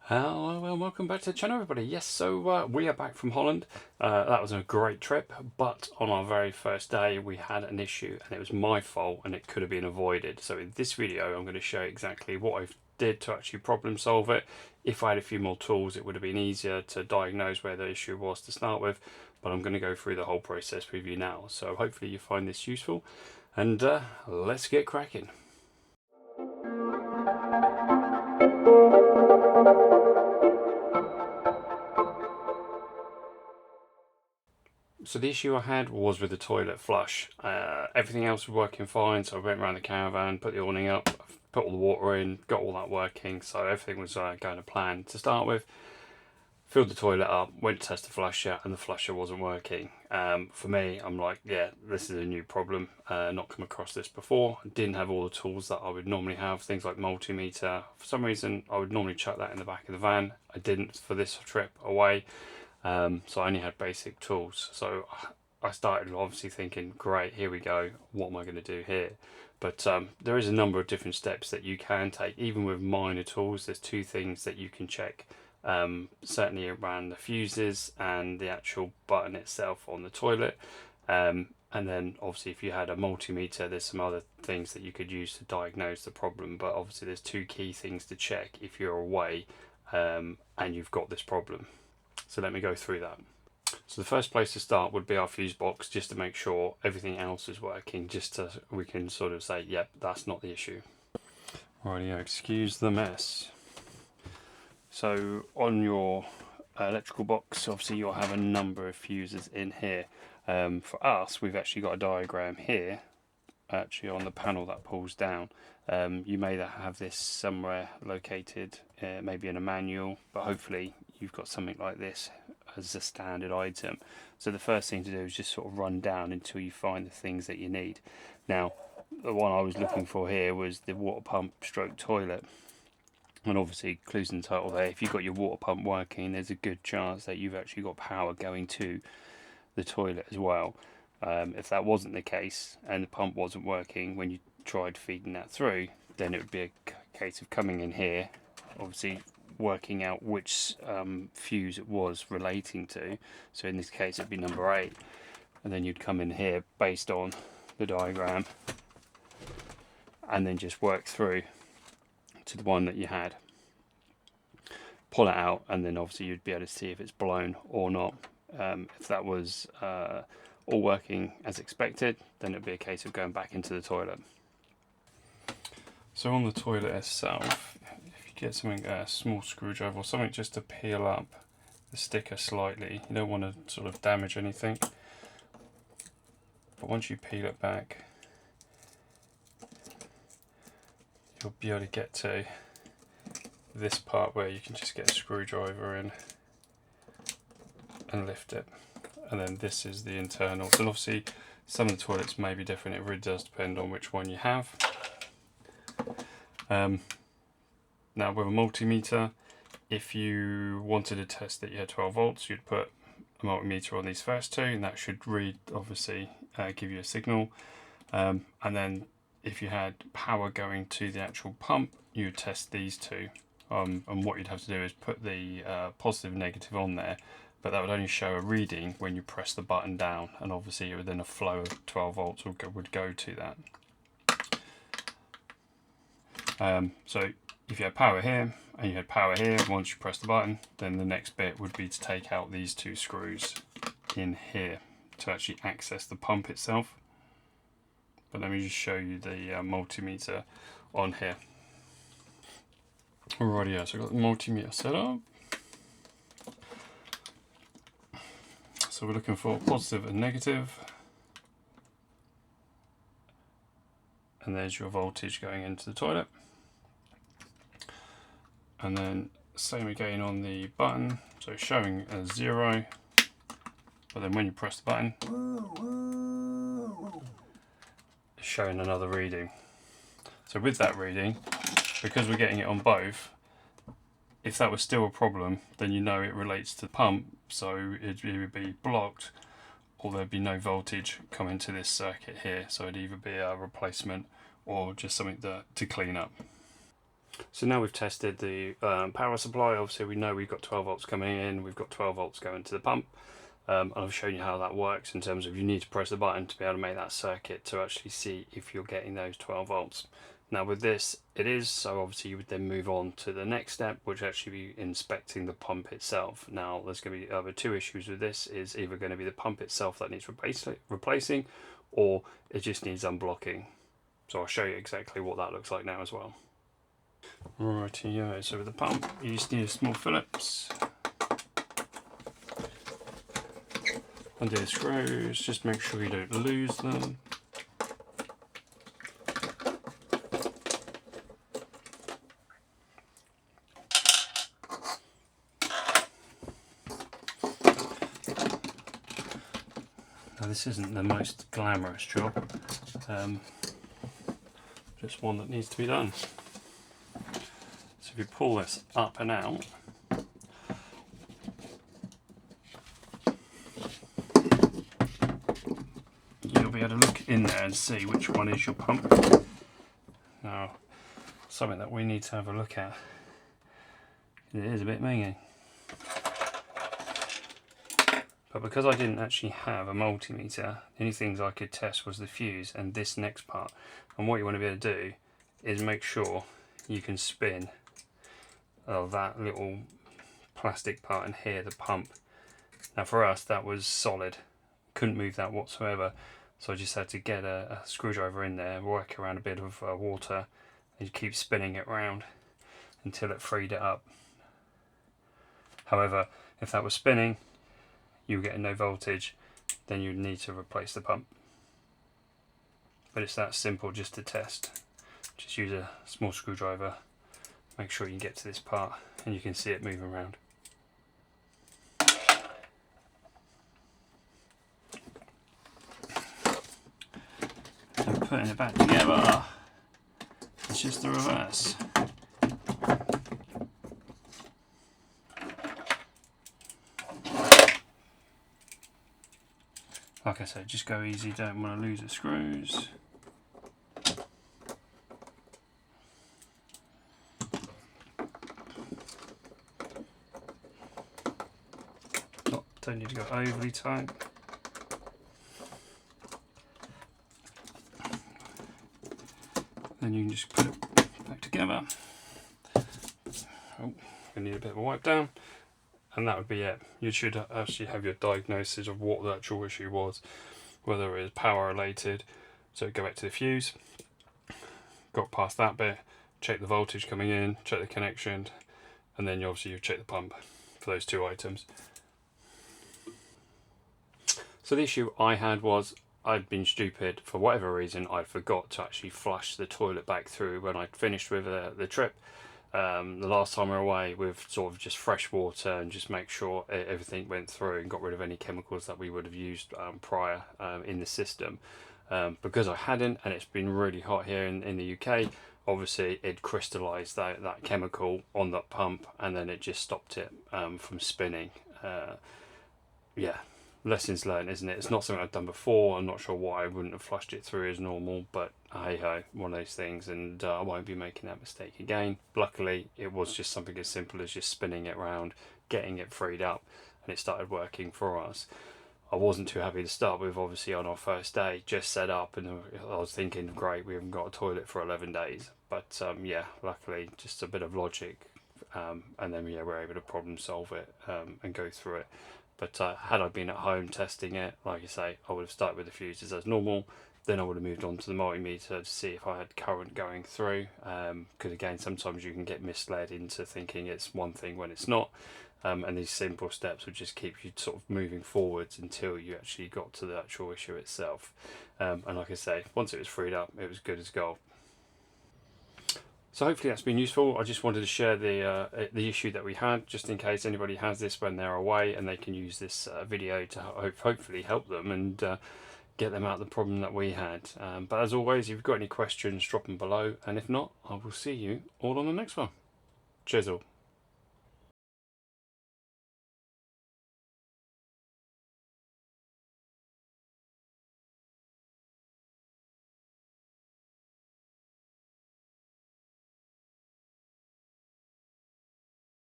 Hello and welcome back to the channel, everybody. Yes, so we are back from Holland. That was a great trip, but on our very first day we had an issue and it was my fault and it could have been avoided. So in this video I'm going to show you exactly what I did to actually problem solve it. If I had a few more tools it would have been easier to diagnose where the issue was to start with, but I'm going to go through the whole process with you now. So hopefully you find this useful and let's get cracking. So the issue I had was with the toilet flush. Everything else was working fine, so I went around the caravan, put the awning up, put all the water in, got all that working, so everything was going to plan to start with. Filled the toilet up, went to test the flusher, and the flusher wasn't working. For me, I'm like, yeah, this is a new problem. Not come across this before. Didn't have all the tools that I would normally have, things like multimeter. For some reason, I would normally chuck that in the back of the van. I didn't for this trip away. So I only had basic tools. So I started obviously thinking, great, here we go. What am I going to do here? But there is a number of different steps that you can take. Even with minor tools, there's two things that you can check. Certainly around the fuses and the actual button itself on the toilet. And then obviously if you had a multimeter, there's some other things that you could use to diagnose the problem. But obviously there's two key things to check if you're away and you've got this problem. So let me go through that. So the first place to start would be our fuse box, just to make sure everything else is working, just so we can sort of say, yep, that's not the issue. Rightio, excuse the mess. So on your electrical box, obviously you'll have a number of fuses in here. For us, we've actually got a diagram here, actually on the panel that pulls down. You may have this somewhere located, maybe in a manual, but hopefully you've got something like this as a standard item. So the first thing to do is just sort of run down until you find the things that you need. Now, the one I was looking for here was the water pump stroke toilet. And obviously, clues in the title there, if you've got your water pump working, there's a good chance that you've actually got power going to the toilet as well. If that wasn't the case and the pump wasn't working when you tried feeding that through, then it would be a case of coming in here, obviously working out which fuse it was relating to. So in this case it'd be number 8, and then you'd come in here based on the diagram and then just work through to the one that you had, pull it out, and then obviously you'd be able to see if it's blown or not. If that was all working as expected, then it'd be a case of going back into the toilet. So on the toilet itself, if you get something, a small screwdriver or something, just to peel up the sticker slightly, you don't want to sort of damage anything, but once you peel it back, you'll be able to get to this part where you can just get a screwdriver in and lift it. And then this is the internals, and obviously some of the toilets may be different. It really does depend on which one you have. Now with a multimeter, if you wanted to test that you had 12 volts, you'd put a multimeter on these first two, and that should read, obviously give you a signal. And then if you had power going to the actual pump, you would test these two. And what you'd have to do is put the positive and negative on there, but that would only show a reading when you press the button down, and obviously within a flow of 12 volts would go to that. So if you had power here and you had power here, once you press the button, then the next bit would be to take out these two screws in here to actually access the pump itself. But let me just show you the multimeter on here. Alrighty, so I've got the multimeter set up. So we're looking for positive and negative. And there's your voltage going into the toilet. And then same again on the button, so showing as 0, but then when you press the button, it's showing another reading. So with that reading, because we're getting it on both, if that was still a problem, then you know it relates to the pump, so it'd either be blocked or there'd be no voltage coming to this circuit here, so it'd either be a replacement or just something to clean up. So now we've tested the power supply. Obviously we know we've got 12 volts coming in, we've got 12 volts going to the pump. And I've shown you how that works in terms of you need to press the button to be able to make that circuit to actually see if you're getting those 12 volts. Now with this it is, so obviously you would then move on to the next step, which actually be inspecting the pump itself. Now there's going to be other two issues with this. Is either going to be the pump itself that needs replacing, or it just needs unblocking. So I'll show you exactly what that looks like now as well. Rightio, so with the pump you just need a small Phillips. Undo the screws, just make sure you don't lose them. Now this isn't the most glamorous job, just one that needs to be done. So if you pull this up and out, you'll be able to look in there and see which one is your pump. Now, something that we need to have a look at, it is a bit mangy. But because I didn't actually have a multimeter, the only things I could test was the fuse and this next part. And what you want to be able to do is make sure you can spin that little plastic part in here, the pump. Now for us that was solid, couldn't move that whatsoever, so I just had to get a screwdriver in there, work around a bit of water, and keep spinning it around until it freed it up. However, if that was spinning, you were getting no voltage, then you'd need to replace the pump. But it's that simple just to test. Just use a small screwdriver, make sure you can get to this part and you can see it moving around. And putting it back together, it's just the reverse. Like I said, just go easy, don't want to lose the screws. Don't need to go overly tight. Then you can just put it back together. Oh, we need a bit of a wipe down. And that would be it. You should actually have your diagnosis of what the actual issue was, whether it is power related. So go back to the fuse, got past that bit, check the voltage coming in, check the connection, and then obviously you check the pump for those two items. So the issue I had was I'd been stupid. For whatever reason, I forgot to actually flush the toilet back through when I'd finished with the trip. The last time we were away, with sort of just fresh water and just make sure everything went through and got rid of any chemicals that we would have used prior in the system. Because I hadn't, and it's been really hot here in the UK, obviously it crystallized that chemical on that pump, and then it just stopped it from spinning. Yeah, lessons learned, isn't it? It's not something I've done before. I'm not sure why I wouldn't have flushed it through as normal, but hey ho, one of those things, and I won't be making that mistake again. Luckily it was just something as simple as just spinning it around, getting it freed up, and it started working for us. I wasn't too happy to start with, obviously on our first day, just set up, and I was thinking, great, we haven't got a toilet for 11 days. But yeah, luckily just a bit of logic, and then yeah, we're able to problem solve it and go through it. But had I been at home testing it, like I say, I would have started with the fuses as normal. Then I would have moved on to the multimeter to see if I had current going through. Because again, sometimes you can get misled into thinking it's one thing when it's not. And these simple steps would just keep you sort of moving forwards until you actually got to the actual issue itself. And like I say, once it was freed up, it was good as gold. So hopefully that's been useful. I just wanted to share the issue that we had, just in case anybody has this when they're away, and they can use this video to hopefully help them and get them out of the problem that we had. But as always, if you've got any questions, drop them below, and if not, I will see you all on the next one. Cheers all.